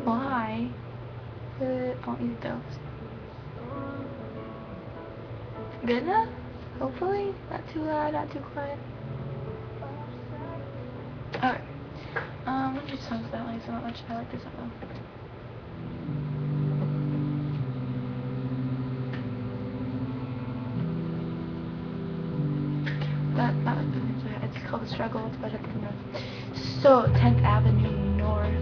why. But I'll eat those. Good enough? Hopefully. Not too loud, not too quiet. Okay. Let me just songs that like so much. I like this song. It's called The Struggle. It's by Dr. North. So, 10th Avenue North.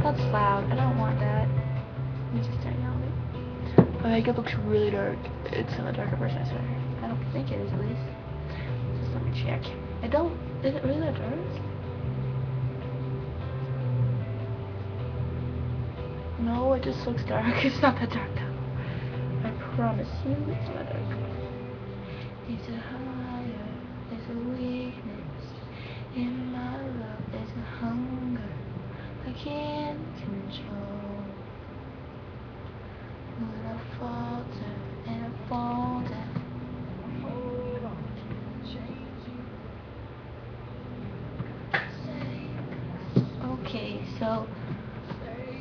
That's loud. I don't want that. Let me just turn it down a bit. My makeup looks really dark. It's in the darker version, I swear. I don't think it is, at least. Just let me check. I don't. Is it really that dark? No, it just looks dark. It's not that dark, though. I promise you, it's not dark. It's a higher, there's a weakness in my love, there's a hunger I can't control. When I falter and I fall down, hold on, okay, so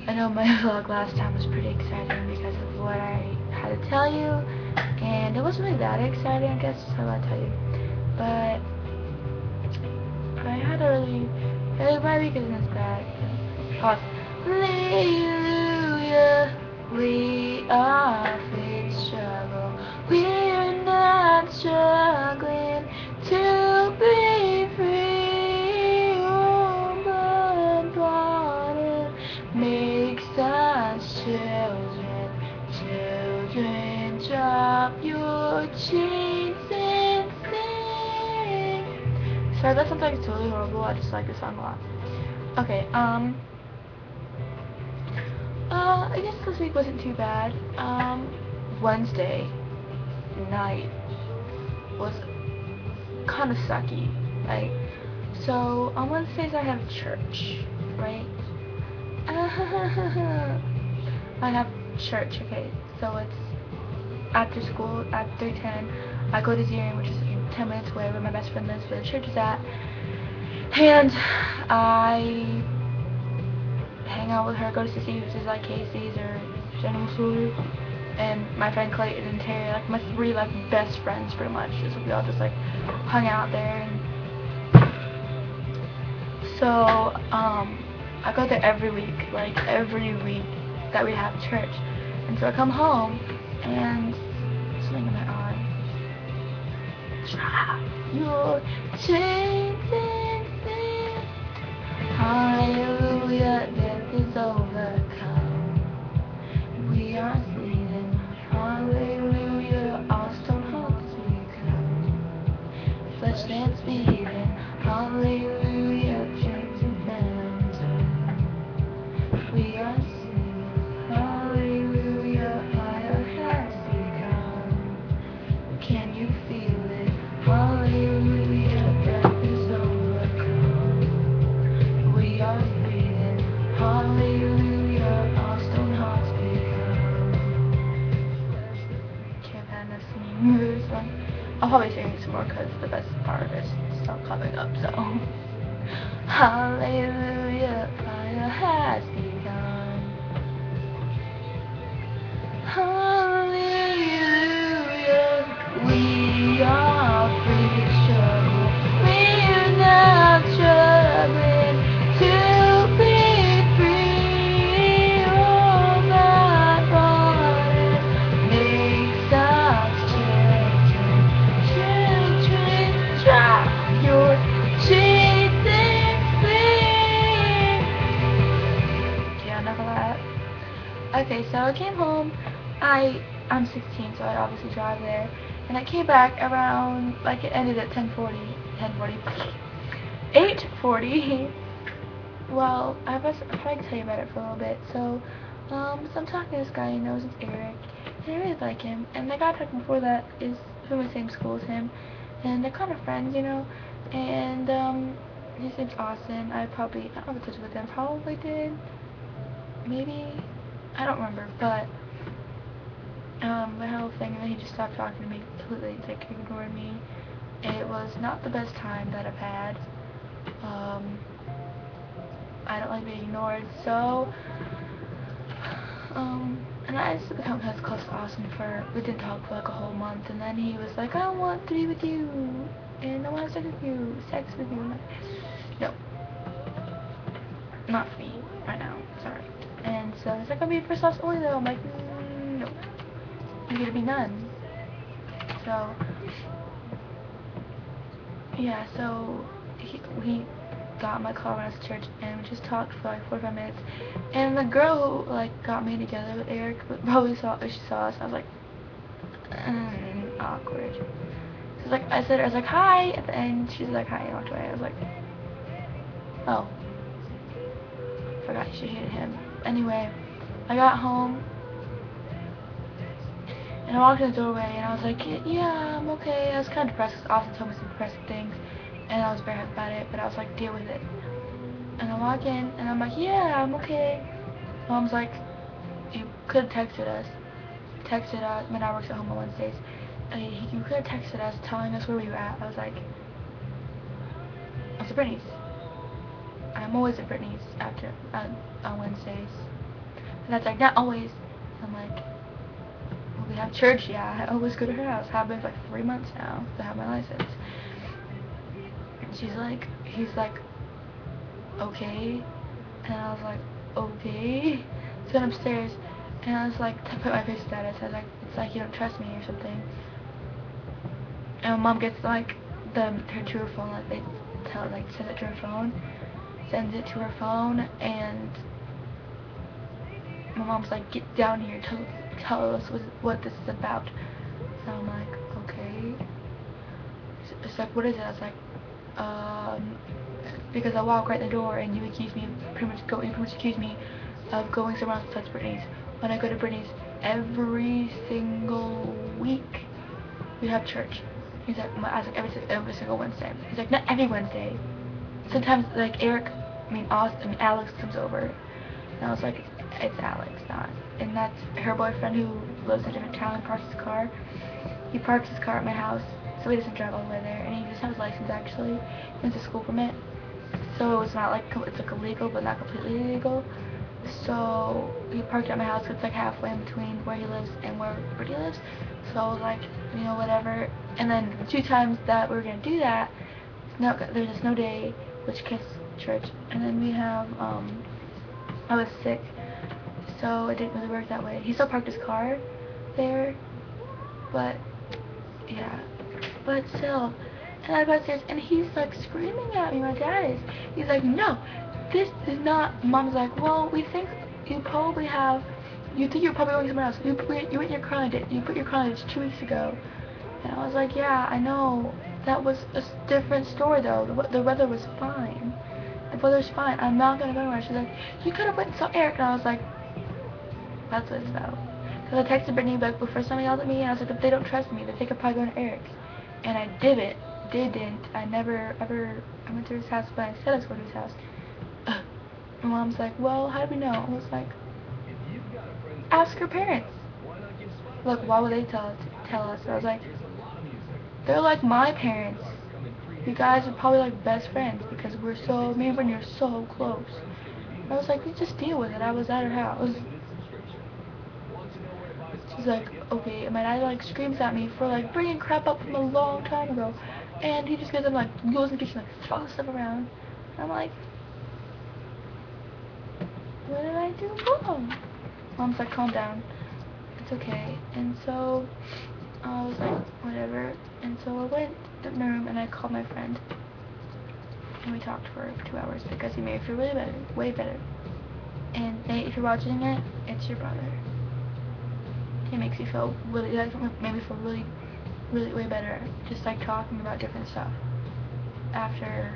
I know my vlog last time was pretty exciting because of what I had to tell you, and it wasn't really that exciting, I guess, so I'll tell you. But I had a really, my week isn't as bad. Pause. Hallelujah, we are free to struggle. We're not struggling to be free. Oh, but water makes us children. Children, drop your chains and sing. Sorry, that sounds like it's totally horrible. I just like this song a lot. Okay, I guess this week wasn't too bad. Wednesday night was kind of sucky. Like, so on Wednesdays I have church, right? I have church, okay, so it's after school at 3:10. I go to Zerian, which is 10 minutes away where my best friend lives, where the church is at, and I hang out with her, go to Sissy, which is like Casey's or General Store, and my friend Clayton and Terry, like my three like best friends pretty much. So we all just like hung out there, and so I go there every week, like every week that we have church. And so I come home and something in my eye. Drop your chains and sing. Hallelujah, death is overcome. We are singing. Hallelujah, all stone hearts become flesh that's beating. Hallelujah, chains and bands. We are singing. Hallelujah, fire has become. Can you feel it? Hallelujah, death is overcome. We are breathing. Hallelujah, all stone hearts become. Okay, I've had enough singing this one. I'll probably sing some more because the best part is still coming up, so. Hallelujah, fire has begun. Hallelujah, we are free to struggle. We're not struggling to be free. Oh, that water makes us children. Children, drop your chains and sing. Okay, enough of that. Okay, so I came home. I'm 16, so I obviously drive there, and I came back around, like, it ended at 8:40. Well, I was trying to tell you about it for a little bit. So I'm talking to this guy, he knows it's Eric, and I really like him, and the guy I talked before that is from the same school as him, and they're kind of friends, you know, and his name's Austin. I don't have a touch with him, probably did, maybe, I don't remember, but the whole thing, and then he just stopped talking to me completely, like ignored me. It was not the best time that I've had. I I don't like being ignored, so and I just become close to Austin we didn't talk for like a whole month, and then he was like, I want to be with you, and I want to sex with you. I'm like, no, not for me right now, sorry. And so he's like, I'll be for sauce only though. I'm like, no, you're gonna be none. So yeah, so we got in my car when I was at church, and we just talked for like 45 minutes. And the girl who like got me together with Eric probably saw she saw us. I was like, awkward. So like I was like hi at the end. She's like hi and walked away. I was like, oh, forgot she hated him. Anyway, I got home and I walked in the doorway and I was like, yeah, I'm okay. I was kind of depressed because Austin told me some depressing things, and I was very happy about it. But I was like, deal with it. And I walk in and I'm like, yeah, I'm okay. Mom's like, you could have texted us. My dad works at home on Wednesdays. You could have texted us telling us where we were at. I was like, I was at Brittany's. I'm always at Brittany's after on Wednesdays. And that's like, not always. I'm like, well, we have church, yeah. I always go to her house. I've been for like 3 months now to have my license. And he's like, okay. And I was like, okay. So went upstairs and I was like, to put my face status. I was like, it's like you don't trust me or something. And my mom gets like her to her phone, like they send it to her phone, sends it to her phone, and my mom's like, get down here, tell us what this is about. So I'm like, okay. It's like, what is it? I was like, because I walk right in the door and you accuse me of pretty much accuse me of going somewhere else besides Brittany's. When I go to Brittany's every single week, we have church. He's like, I was like, every single Wednesday. He's like, not every Wednesday. Sometimes like Alex comes over, and I was like, it's Alex, not. And that's her boyfriend who lives in a different town and parks his car. He parks his car at my house, so he doesn't drive all the way there, and he just has his license actually. He has a school permit. So it's not like, it's like illegal, but not completely illegal. So he parked at my house, it's like halfway in between where he lives and where Brittany lives. So I was like, whatever. And then the 2 times that we were gonna do that, there's a snow day, which kicks church, and then we have, I was sick, so it didn't really work that way. He still parked his car there, but yeah, but still. And I go upstairs, and he's like screaming at me. My dad is. He's like, no, this is not. Mom's like, well, we think you probably have. You think you're probably going somewhere else. You put your car on it. You put your car on it 2 weeks ago. And I was like, yeah, I know. That was a different story though. The weather was fine. The weather's fine. I'm not gonna go anywhere. She's like, you could have went and saw Eric. And I was like, that's what it's about. Because I texted Brittany like the first time he yelled at me, and I was like, if they don't trust me, they think I'm probably going to Eric's. And I didn't. I never ever. I went to his house, but I said I was going to his house. My mom's like, well, how do we know? I was like, ask her parents. Like, why would they tell us? I was like, they're like my parents. You guys are probably like best friends because me and Brittany are so close. I was like, you just deal with it. I was at her house. She's like, okay. And my dad like screams at me for like bringing crap up from a long time ago. And he just goes goes in the kitchen, like, throws stuff around. And I'm like, what did I do wrong? Mom's like, calm down. It's okay. And so I was like, whatever. And so I went to the room and I called my friend. And we talked for 2 hours because he made me feel really better, way better. And Nate, if you're watching it, it's your brother. He makes me feel really, made me feel really, really way better. Just like talking about different stuff after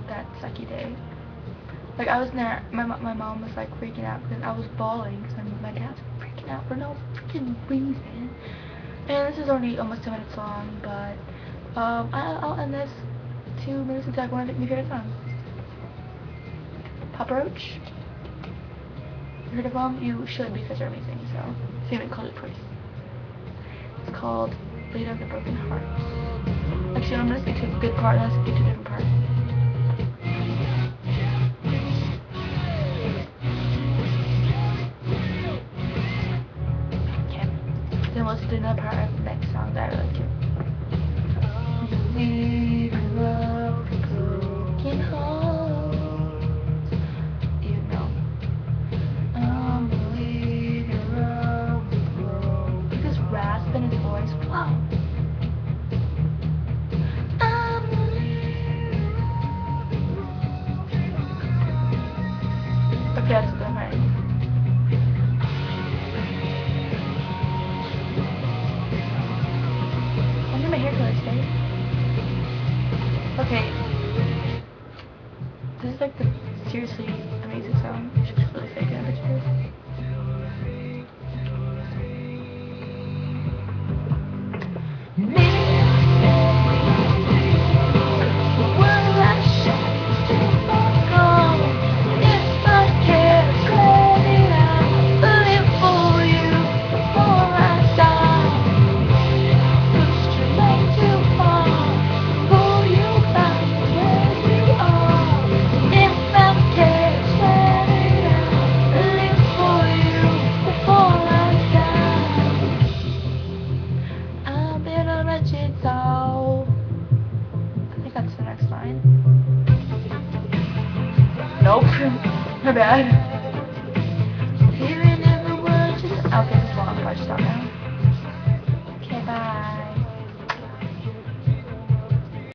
that sucky day. Like I was in there, my mom was like freaking out because I was bawling because my dad's freaking out for no freaking reason. And this is only almost 2 minutes long, but I'll end this 2 minutes into like one of my favorite songs. Papa Roach. You heard of them? You should because they're amazing. So favorite color choice. It's called Blade of the Broken Heart. Actually, I'm gonna skip to a good part and I'll skip to a different part. to do another part of the next song that I really like. Believe in love, broken hearts. You know. Believe in love, broken. Look at this rasp in his voice. Wow. Okay, that's good, right? I wonder my hair color today. Okay. This is like the seriously amazing song. It's just really fake in a picture. So, I think that's the next line. Nope. My bad. Hearing every word. Okay, this is long, so I should stop now. Okay, bye.